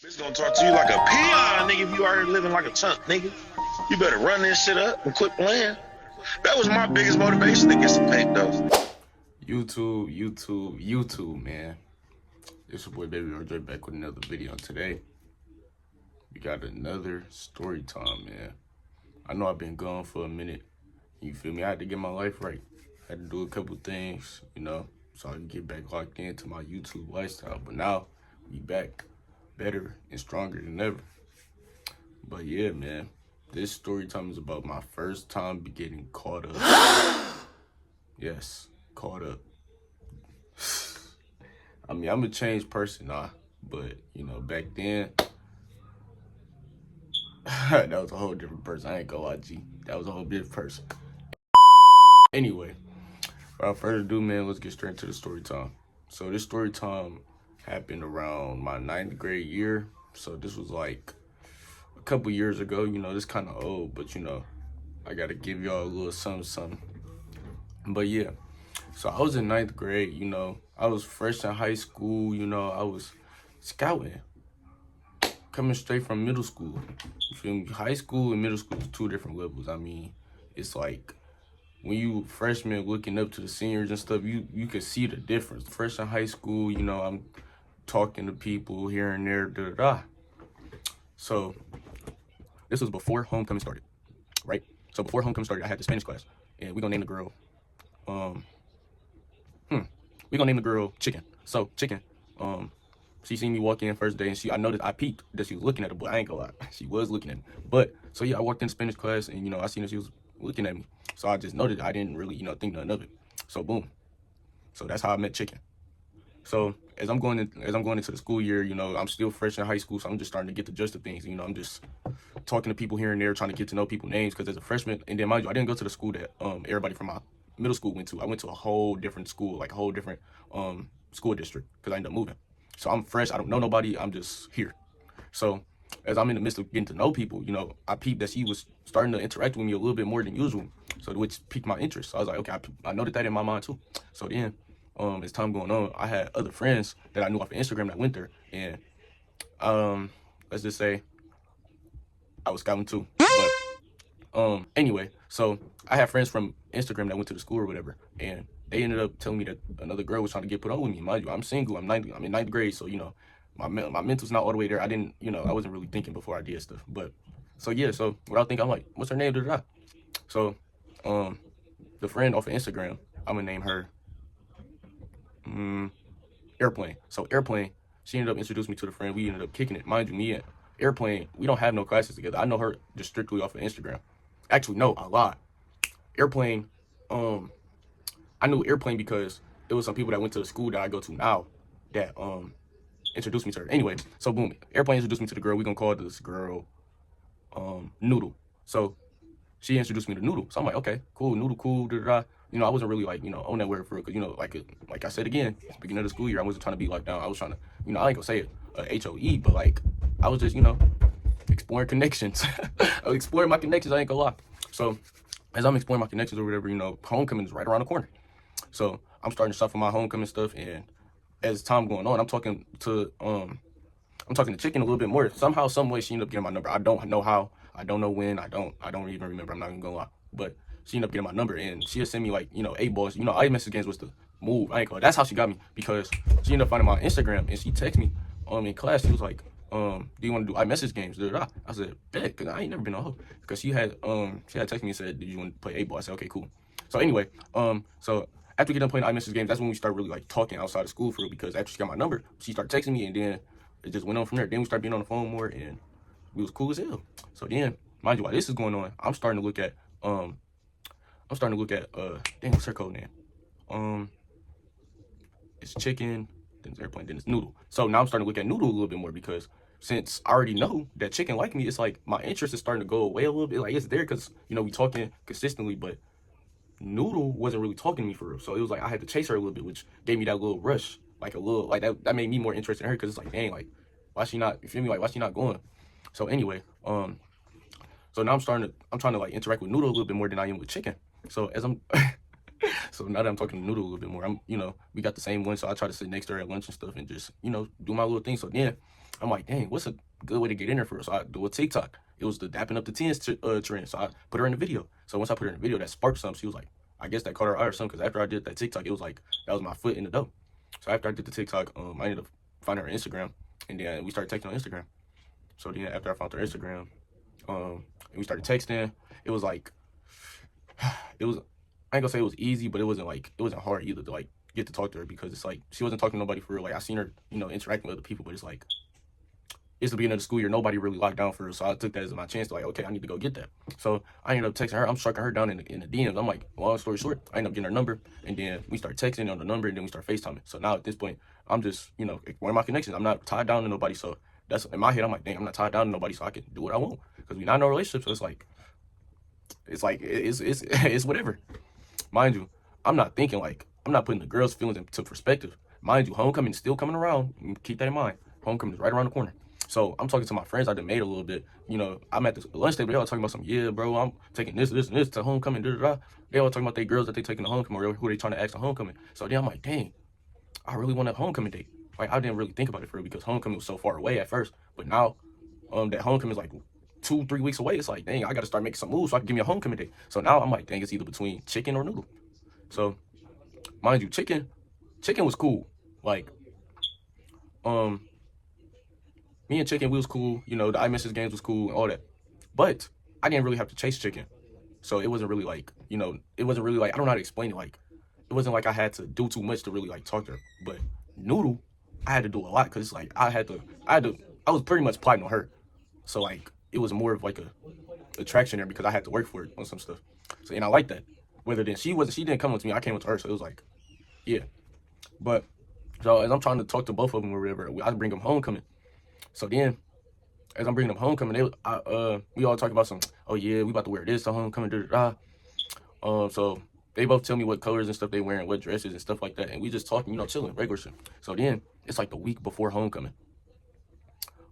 Bitch gonna talk to you like a peon, nigga, if you already living like a chump, nigga. You better run this shit up and quit playing. That was my biggest motivation to get some paint, though. YouTube, man. It's your boy Baby RJ back with another video. Today, we got another story time, man. I know I've been gone for a minute. You feel me? I had to get my life right. I had to do a couple things, so I can get back locked into my YouTube lifestyle. But now, we back better and stronger than ever. But yeah, man, this story time is about my first time getting caught up. Yes, caught up. I mean, I'm a changed person now, but back then, that was a whole different person. I ain't gonna lie, G. That was a whole different person. Anyway, without further ado, man, let's get straight into the story time. So this story time happened around my 9th grade year. So this was like a couple years ago. This kind of old, but I gotta give y'all a little something. But yeah, so I was in 9th grade. I was fresh in high school. I was scouting, coming straight from middle school. You feel me? High school and middle school is two different levels. I mean, it's like when you freshmen looking up to the seniors and stuff, you can see the difference. Fresh in high school, I'm talking to people here and there, So this was before homecoming started, right? So before homecoming started, I had the Spanish class, and we're gonna name the girl, we're gonna name the girl Chicken. So Chicken, she seen me walk in first day, and I noticed, I peeped that she was looking at her, but I ain't gonna lie, she was looking at me. But so yeah, I walked in Spanish class, and I seen that she was looking at me. So I just noted, I didn't really, think nothing of it. So boom. So that's how I met Chicken. So as I'm going into the school year, I'm still fresh in high school, so I'm just starting to get the gist of things. I'm just talking to people here and there, trying to get to know people's names. Because as a freshman, and then mind you, I didn't go to the school that everybody from my middle school went to. I went to a whole different school, like a whole different school district, because I ended up moving. So I'm fresh. I don't know nobody. I'm just here. So as I'm in the midst of getting to know people, I peeped that she was starting to interact with me a little bit more than usual. So which piqued my interest. So I was like, okay, I noted that in my mind too. So then, as time going on, I had other friends that I knew off of Instagram that went there, and let's just say I was scouting too. But anyway, so I had friends from Instagram that went to the school or whatever, and they ended up telling me that another girl was trying to get put on with me. Mind you, I'm single. I'm in 9th grade, so my mental's not all the way there. I didn't, I wasn't really thinking before I did stuff. But so yeah, so without thinking, I'm like, what's her name? So the friend off of Instagram, I'm gonna name her Airplane. So Airplane, she ended up introducing me to the friend. We ended up kicking it. Mind you, me and Airplane, we don't have no classes together. I know her just strictly off of Instagram. Actually, no, a lot. Airplane, I knew Airplane because there was some people that went to the school that I go to now that introduced me to her. Anyway, so boom, Airplane introduced me to the girl. We gonna call this girl Noodle. So she introduced me to Noodle. So I'm like, okay, cool, Noodle, cool, I wasn't really like, on that word for it, because, like I said again, beginning of the school year, I wasn't trying to be locked down. I was trying to, I ain't gonna say it, HOE, but like, I was just, exploring connections. I was exploring my connections, I ain't gonna lie. So as I'm exploring my connections or whatever, homecoming is right around the corner. So I'm starting to shuffle my homecoming stuff, and as time going on, I'm talking to Chicken a little bit more. Somehow, some way, she ended up getting my number. I don't know how. I don't know when. I don't even remember. I'm not even gonna lie. But she ended up getting my number, and she had sent me like, 8 balls. iMessage games was the move. I ain't gonna. That's how she got me, because she ended up finding my Instagram, and she texted me in class. She was like, do you want to do iMessage games? I said, bet, because I ain't never been on her. Because she had texted me and said, did you want to play 8 ball? I said, okay, cool. So anyway, so after we get done playing iMessage games, that's when we start really like talking outside of school for real, because after she got my number, she started texting me, and then it just went on from there. Then we started being on the phone more, and we was cool as hell. So then, mind you, while this is going on, I'm starting to look at dang, what's her code name? It's Chicken, then it's Airplane, then it's Noodle. So now I'm starting to look at Noodle a little bit more, because since I already know that Chicken like me, it's like my interest is starting to go away a little bit. Like, it's there because we talking consistently, but Noodle wasn't really talking to me for real. So it was like I had to chase her a little bit, which gave me that little rush, like a little, like that made me more interested in her, because it's like, dang, like, why she not, you feel me, like, why she not going? So anyway, so now I'm trying to like interact with Noodle a little bit more than I am with Chicken. So as I'm So now that I'm talking to Noodle a little bit more, we got the same one, so I try to sit next to her at lunch and stuff and just, do my little thing. So then I'm like, dang, what's a good way to get in there for her? So I do a TikTok. It was the dapping up the tens trend. So I put her in the video. So once I put her in the video, that sparked something. She was like, I guess that caught her eye or something, because after I did that TikTok, it was like, that was my foot in the door. So after I did the TikTok, I ended up finding her Instagram, and then we started texting on Instagram. So then after I found her Instagram, and we started texting, it was like, it was, I ain't gonna say it was easy, but it wasn't hard either to like get to talk to her, because it's like, she wasn't talking to nobody for real. Like, I seen her, interacting with other people, but it's like, it's the beginning of the school year, nobody really locked down for her, so I took that as my chance to like, okay, I need to go get that. So I ended up texting her. I'm striking her down in the DMs. I'm like, long story short, I ended up getting her number, and then we start texting on the number, and then we start FaceTiming. So now at this point, I'm just, one of my connections. I'm not tied down to nobody, so that's in my head. I'm like, dang, I'm not tied down to nobody, so I can do what I want, because we're not in a relationship. So it's whatever. Mind you, I'm not putting the girl's feelings into perspective. Mind you, homecoming is still coming around. Keep that in mind. Homecoming is right around the corner. So I'm talking to my friends I done made a little bit. I'm at the lunch table. They all talking about something. Yeah, bro, I'm taking this to homecoming. They all talking about their girls that they taking to homecoming, or who they trying to ask to homecoming. So then I'm like, dang, I really want a homecoming date. Like, I didn't really think about it for real, because homecoming was so far away at first. But now, that homecoming is like 2-3 weeks away. It's like, dang, I got to start making some moves so I can give me a homecoming date. So now I'm like, dang, it's either between chicken or noodle. So, mind you, chicken was cool. Like, me and chicken, we was cool. The iMessage games was cool and all that. But I didn't really have to chase chicken. So it wasn't really like, I don't know how to explain it. Like, it wasn't like I had to do too much to really like talk to her. But noodle, I had to do a lot, because it's like I was pretty much plotting on her. So like, it was more of like a attraction there, because I had to work for it on some stuff. So, and I like that. Whether then she didn't come with me, I came with her. So it was like, yeah. But so as I'm trying to talk to both of them or whatever, I bring them homecoming. So then, as I'm bringing them homecoming, we all talk about oh yeah, we about to wear this to homecoming, so they both tell me what colors and stuff they wearing, what dresses and stuff like that, and we just talking, chilling, regular shit. So then, it's like the week before homecoming.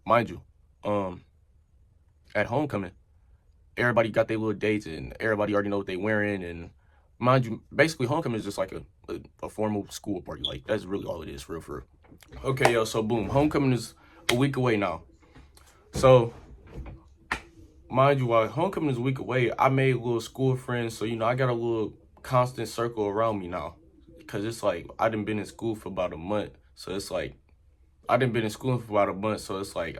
Mind you, at homecoming, everybody got their little dates, and everybody already know what they wearing, and mind you, basically homecoming is just like a formal school party. Like, that's really all it is, for real. Okay, yo, so boom, homecoming is a week away now. So, mind you, while homecoming is a week away, I made little school friends. So, I got a little constant circle around me now. Because it's like, I done been in school for about a month. So, it's like,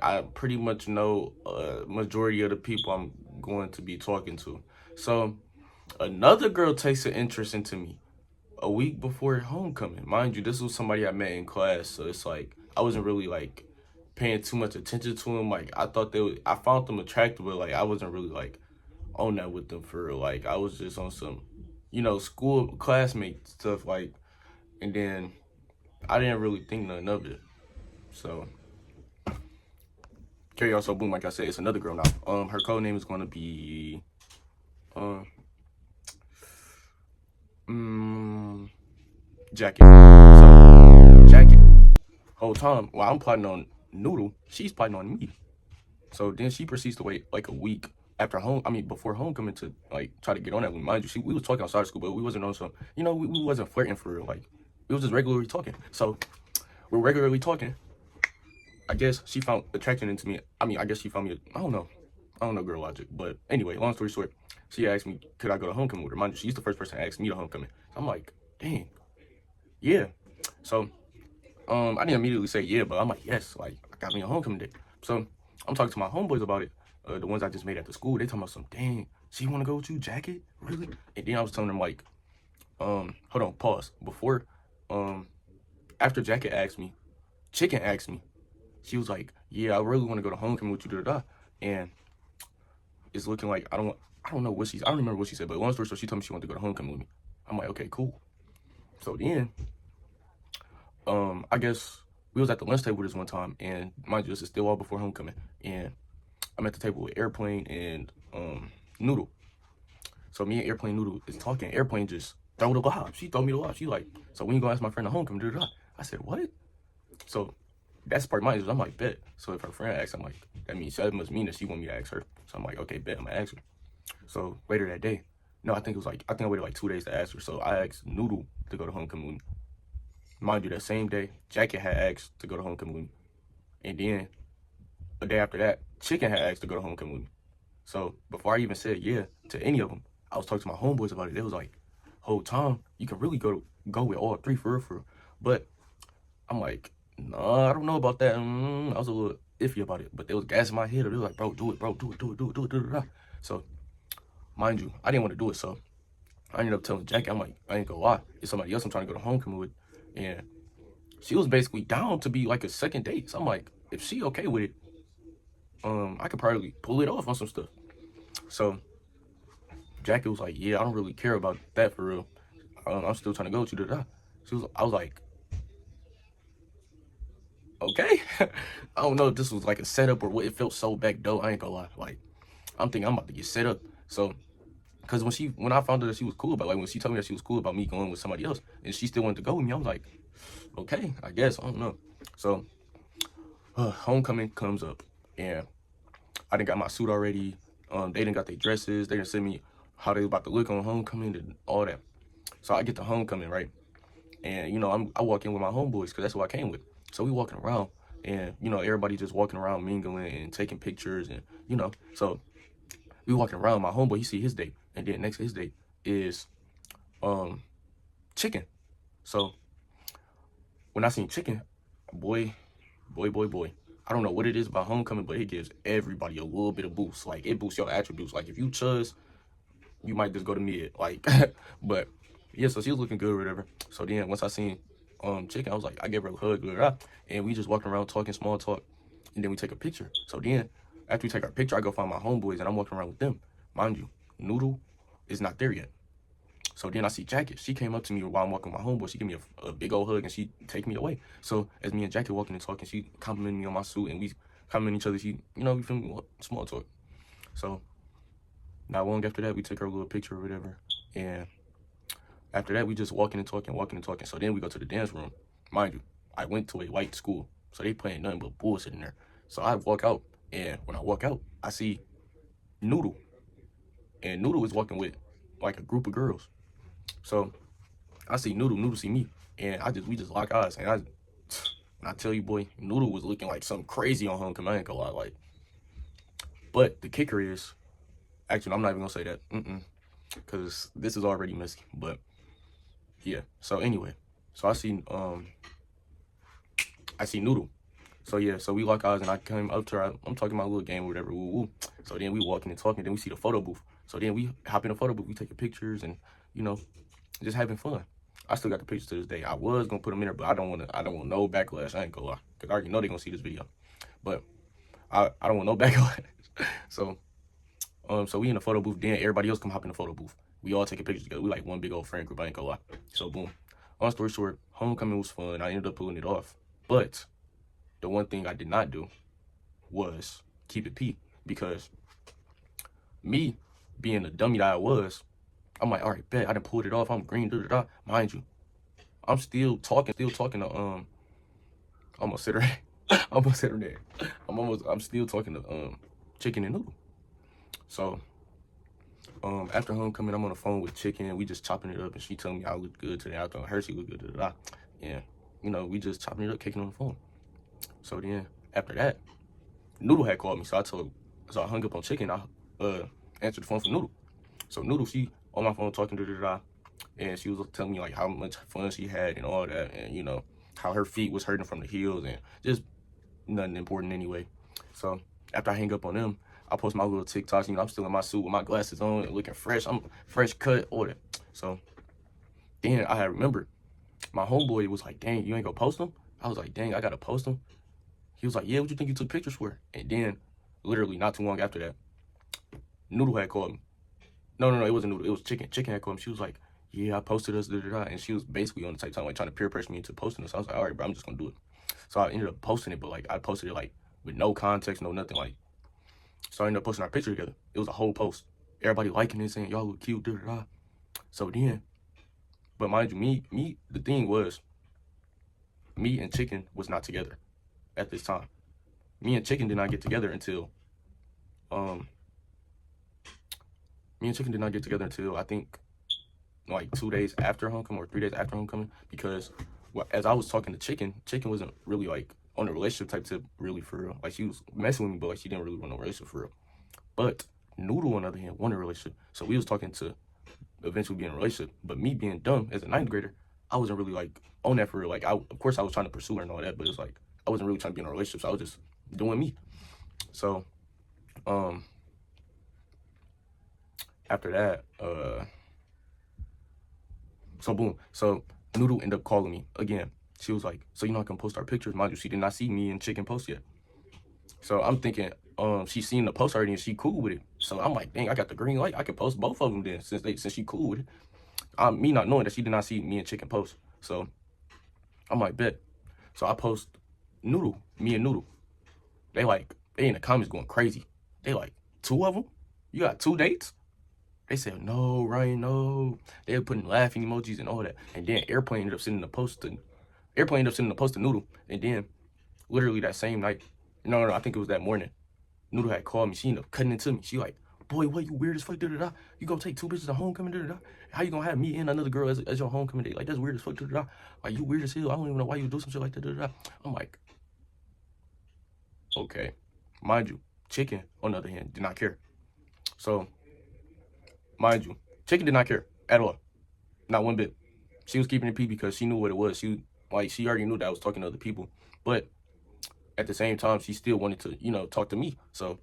I pretty much know a majority of the people I'm going to be talking to. So, another girl takes an interest into me a week before homecoming. Mind you, this was somebody I met in class. So, it's like, I wasn't really, like, paying too much attention to them. Like, I found them attractive, but like, I wasn't really like on that with them for real. Like, I was just on some, school classmate stuff, like, and then I didn't really think nothing of it. So, okay, y'all, so boom, like I said, it's another girl now. Her code name is gonna be Jacket. So, Jacket, whole time while I'm plotting on Noodle, she's plotting on me. So then she proceeds to wait like a week before homecoming to like try to get on that with me. Mind you, we was talking outside of school, but we wasn't on some, we wasn't flirting for real. Like, we was just regularly talking. So we're regularly talking. I guess she found attraction into me. I guess she found me. I don't know girl logic. But anyway, long story short, she asked me, could I go to homecoming with her? Mind you, she's the first person to ask me to homecoming. So I'm like, dang, yeah. So I didn't immediately say yeah, but I'm like, yes, like, I got me a homecoming date. So I'm talking to my homeboys about it, the ones I just made at the school. They talking about dang, she want to go with you, Jacket? Really? And then I was telling them like, hold on, pause. Before, after Jacket asked me, Chicken asked me, she was like, yeah, I really want to go to homecoming with you, and it's looking like, I don't remember what she said, but long story short, she told me she wanted to go to homecoming with me. I'm like, okay, cool. So then, I guess we was at the lunch table this one time, and mind you, this is still all before homecoming, and I'm at the table with Airplane and Noodle. So me and Airplane Noodle is talking. Airplane just throw the lob. She throw me the lob. She like, so when you gonna ask my friend to homecoming? I said, what? So that's part of mine. I'm like, bet. So if her friend asks, I'm like, that must mean that she want me to ask her. So I'm like, okay, bet, I'm gonna ask her. So later that day, No, I think I waited like 2 days to ask her. So I asked Noodle to go to homecoming with me. Mind you, that same day, Jacket had asked to go to homecoming with me. And then a day after that, Chicken had asked to go to homecoming with me. So before I even said yeah to any of them, I was talking to my homeboys about it. They was like, whole time, you can really go with all three for real. But I'm like, nah, I don't know about that. I was a little iffy about it. But they was gassing my head. They was like, bro, do it, bro, do it. So, mind you, I didn't want to do it. So I ended up telling Jackie, I'm like, I ain't gonna lie. It's somebody else I'm trying to go to homecoming with. And she was basically down to be like a second date. So I'm like, if she okay with it, I could probably pull it off on some stuff. So Jackie was like, yeah, I don't really care about that for real. I'm still trying to go to the. I was like, okay. I don't know if this was like a setup or what. It felt so back though. I ain't gonna lie. Like, I'm thinking I'm about to get set up. So, because when I found out that she was cool about, like when she told me that she was cool about me going with somebody else, and she still wanted to go with me, I was like, okay, I guess, I don't know. So, homecoming comes up, and I done got my suit already. They done got their dresses. They done send me how they was about to look on homecoming and all that. So I get to homecoming, right? And, you know, I walk in with my homeboys because that's who I came with. So we walking around and, you know, everybody just walking around mingling and taking pictures and, you know. So we walking around. My homeboy, he see his date. And then next to his date is Chicken. So when I seen Chicken, boy. I don't know what it is about homecoming, but it gives everybody a little bit of boost. Like, it boosts your attributes. Like, if you chuzz, you might just go to mid. Like, but yeah, so she was looking good or whatever. So then once I seen Chicken, I was like, I gave her a hug, and we just walking around talking small talk, and then we take a picture. So then after we take our picture, I go find my homeboys, and I'm walking around with them. Mind you, Noodle is not there yet. So then I see Jacket. She came up to me while I'm walking with my homeboy. She gave me a big old hug, and she take me away. So as me and Jacket walking and talking, she complimented me on my suit, and we compliment each other. She, you know, we feel me, small talk. So not long after that, we took our little picture or whatever, and after that, we just walking and talking. So then we go to the dance room. Mind you, I went to a white school, so they playing nothing but bullshit in there. So I walk out, and when I walk out, I see Noodle, and Noodle is walking with like a group of girls. So I see Noodle see me, and we just lock eyes, and when I tell you, boy, Noodle was looking like something crazy on homecoming. I ain't gonna lie, like. But the kicker is, actually, I'm not even gonna say that, because this is already messy. But yeah. So anyway, so I see Noodle. So yeah, so we lock eyes, and I came up to her. I'm talking about a little game or whatever. Woo woo. So then we walking and talking. Then we see the photo booth. So then we hop in the photo booth. We taking pictures and, you know, just having fun. I still got the pictures to this day. I was gonna put them in there, but I don't want no backlash. I ain't gonna lie, cause I already know they gonna see this video. But I don't want no backlash. So so we in the photo booth. Then everybody else come hop in the photo booth. We all taking pictures together. We like one big old friend group. I ain't gonna lie. So boom. Long story short, homecoming was fun. I ended up pulling it off. But the one thing I did not do was keep it P, because me being the dummy that I was, I'm like, all right, bet I done pulled it off. I'm green, Mind you, I'm still talking to almost hit her. Almost hit her there. I'm still talking to Chicken and Noodle. So after homecoming, I'm on the phone with Chicken, and we just chopping it up, and she telling me I look good today. I told her she look good, and you know, we just chopping it up, kicking on the phone. So then after that, Noodle had called me, so I hung up on Chicken. I answered the phone for Noodle. So Noodle, she on my phone talking and she was telling me like how much fun she had and all that, and you know how her feet was hurting from the heels and just nothing important anyway. So after I hang up on them, I post my little TikToks. You know, I'm still in my suit with my glasses on, and looking fresh. I'm fresh cut, all that. So then I had remembered my homeboy was like, "Dang, you ain't gonna post them?" I was like, "Dang, I gotta post them." He was like, "Yeah, what you think you took pictures for?" And then, literally not too long after that, Noodle had called me. No, it wasn't Noodle. It was Chicken. Chicken had called me. She was like, "Yeah, I posted us, and she was basically on the type time like trying to peer pressure me into posting this. I was like, "All right, bro, I'm just gonna do it." So I ended up posting it, but like I posted it like with no context, no nothing. Like, so I ended up posting our picture together. It was a whole post. Everybody liking it, saying y'all look cute, So then, but mind you, me, the thing was, me and Chicken was not together at this time. Me and Chicken did not get together until Me and Chicken did not get together until I think like 2 days after homecoming or 3 days after homecoming, because as I was talking to Chicken wasn't really like on a relationship type tip really for real. Like she was messing with me, but like she didn't really want a relationship for real. But Noodle on the other hand wanted a relationship, so we was talking to eventually be in a relationship. But me being dumb as a 9th grader, I wasn't really like on that for real. Like of course I was trying to pursue her and all that, but it's like I wasn't really trying to be in a relationship, so I was just doing me. So after that, so boom. So Noodle ended up calling me again. She was like, so I can post our pictures. Mind you, she did not see me and Chicken post yet. So I'm thinking, she's seen the post already and she cool with it. So I'm like, dang, I got the green light. I can post both of them then since she cool with it. Me not knowing that she did not see me and Chicken post. So I'm like, bet. So I post Noodle, me and Noodle. They in the comments going crazy. They like, 2 of them? You got 2 dates? They said, no, Ryan, no. They were putting laughing emojis and all that. And then Airplane ended up sending the post to Noodle. And then literally that same night, no, I think it was that morning, Noodle had called me. She ended up cutting into me. She like, boy, what, you weird as fuck, da-da-da. You gonna take 2 bitches to homecoming, da-da-da. How you gonna have me and another girl as your homecoming date? Like, that's weird as fuck, da-da-da. Like, you weird as hell. I don't even know why you do some shit like that, da-da-da. I'm like, okay. Mind you, Chicken, on the other hand, did not care. So, mind you, Chicken did not care at all. Not one bit. She was keeping it P because she knew what it was. She already knew that I was talking to other people. But at the same time, she still wanted to, talk to me. So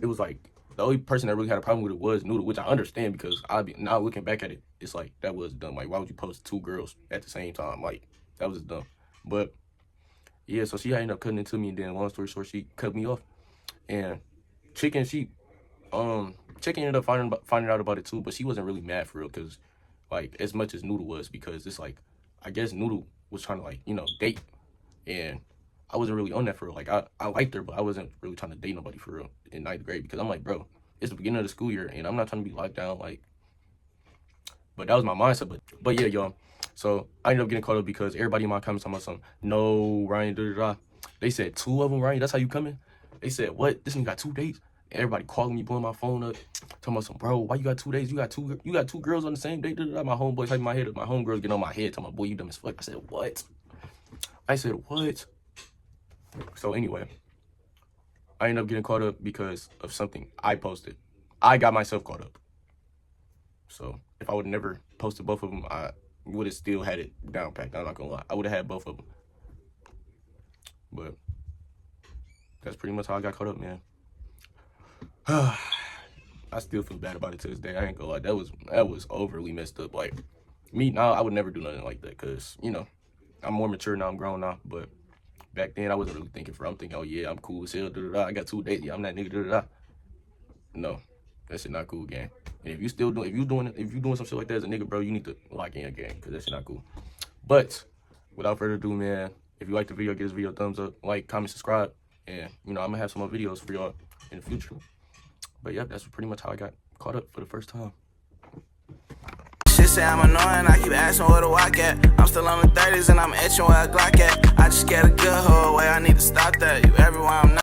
it was like the only person that really had a problem with it was Noodle, which I understand because now looking back at it, it's like that was dumb. Like, why would you post 2 girls at the same time? Like, that was dumb. But yeah, so she ended up cutting into me, and then long story short, she cut me off. And Chicken, Chicken ended up finding out about it too, but she wasn't really mad for real, because like as much as Noodle was, because it's like I guess Noodle was trying to date, and I wasn't really on that for real. Like I liked her, but I wasn't really trying to date nobody for real in 9th grade, because I'm like, bro, it's the beginning of the school year and I'm not trying to be locked down. Like, but that was my mindset. But yeah, y'all. So I ended up getting caught up because everybody in my comments talking about something. No, Ryan, da-da-da. They said 2 of them, Ryan. That's how you coming? They said, what? This nigga got 2 dates? And everybody calling me, blowing my phone up, talking about some, bro, why you got 2 days? You got two girls on the same date? Da-da-da. My homeboys hyping my head up. My homegirls getting on my head, talking about, boy, you dumb as fuck. I said, what? So anyway, I ended up getting caught up because of something I posted. I got myself caught up. So if I would have never posted both of them, I would have still had it down packed. I'm not gonna lie. I would have had both of them. But that's pretty much how I got caught up, man. I still feel bad about it to this day. I ain't gonna lie. That was overly messed up. Like, me now, I would never do nothing like that, because, I'm more mature now. I'm grown now. But back then, I wasn't really thinking I'm thinking, oh, yeah, I'm cool as hell. Da-da-da. I got 2 dates. Yeah, I'm that nigga. Da-da-da. No, that shit not cool, gang. And if you doing some shit like that as a nigga, bro, you need to lock in, gang, because that shit not cool. But without further ado, man, if you like the video, give this video a thumbs up, like, comment, subscribe, and I'm gonna have some more videos for y'all in the future. But yeah, that's pretty much how I got caught up for the first time. Shit say I'm annoying, I keep asking where the walk at. I'm still on the 30s and I'm etching where I Glock at. I just get a good hoe away, I need to stop that. You everywhere I'm not.